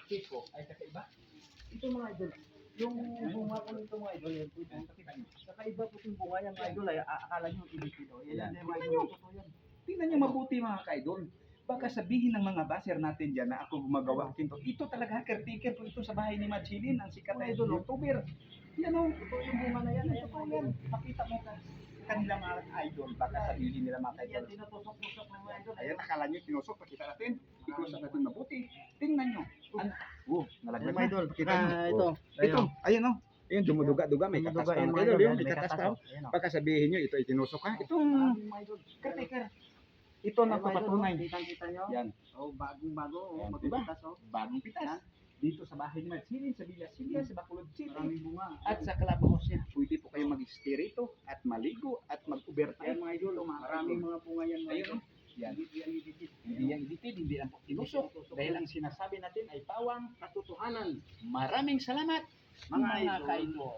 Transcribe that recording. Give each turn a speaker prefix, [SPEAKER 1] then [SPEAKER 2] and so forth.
[SPEAKER 1] tipo ay kakaiba. Ito mga idol, yung bunga ko nito mga idol, yan po yung kakaiba po yung bunga yan mga idol, ay akala nyo ibitido. Yan mga idol, totoo yan.
[SPEAKER 2] Tingnan nyo mabuti mga ka-idol. Baka sabihin ng mga baser natin dyan na ako gumagawa kinto. Ito talaga, caretaker ko ito sa bahay ni Machilin, ang sikat na idol, YouTuber. Yan o,
[SPEAKER 1] Totoo yung bunga na yan.
[SPEAKER 2] yan, totoo yan. Makita mo ka kanilang mga idol, baka sabihin nila mga
[SPEAKER 1] Yan,
[SPEAKER 2] ka-idol.
[SPEAKER 1] tinutusok-tusok ng mga idol.
[SPEAKER 2] Ayan, akala nyo tinusok, pakita natin. Ikusap natin mabuti. Tingnan nyo. Nalaglag na.
[SPEAKER 1] idol,
[SPEAKER 2] Kita nyo.
[SPEAKER 1] ito.
[SPEAKER 2] Ito, ayan o. Ayun, dumuduga-duga, may katas pa. Mga idol, yun, may katas pa. Baka sabihin nyo, ito ay tinusok ha. Itong caretaker. Ito na papatunay.
[SPEAKER 1] Kita nyo?
[SPEAKER 2] Yan,
[SPEAKER 1] Oh, bagong-bago.
[SPEAKER 2] Yan,
[SPEAKER 1] Oh,
[SPEAKER 2] diba?
[SPEAKER 1] magpitas, oh.
[SPEAKER 2] bagong pitas. Dito sa bahay ni Marcilin, sa Villa Silvia, sa Bacolod City.
[SPEAKER 1] Maraming bunga.
[SPEAKER 2] At sa clubhouse niya, pwede po kayo mag-stay rito at maligo at mag-overtime.
[SPEAKER 1] Ayan mga idol, maraming mga bunga yan. mga
[SPEAKER 2] Ayun,
[SPEAKER 1] idol.
[SPEAKER 2] yan.
[SPEAKER 1] Hindi yan idikit.
[SPEAKER 2] Hindi yan edited, hindi lang po tinusok. Dahil ang sinasabi natin ay pawang
[SPEAKER 1] Katotohanan.
[SPEAKER 2] maraming salamat
[SPEAKER 1] Mga
[SPEAKER 2] mga
[SPEAKER 1] idol.
[SPEAKER 2] kaidol.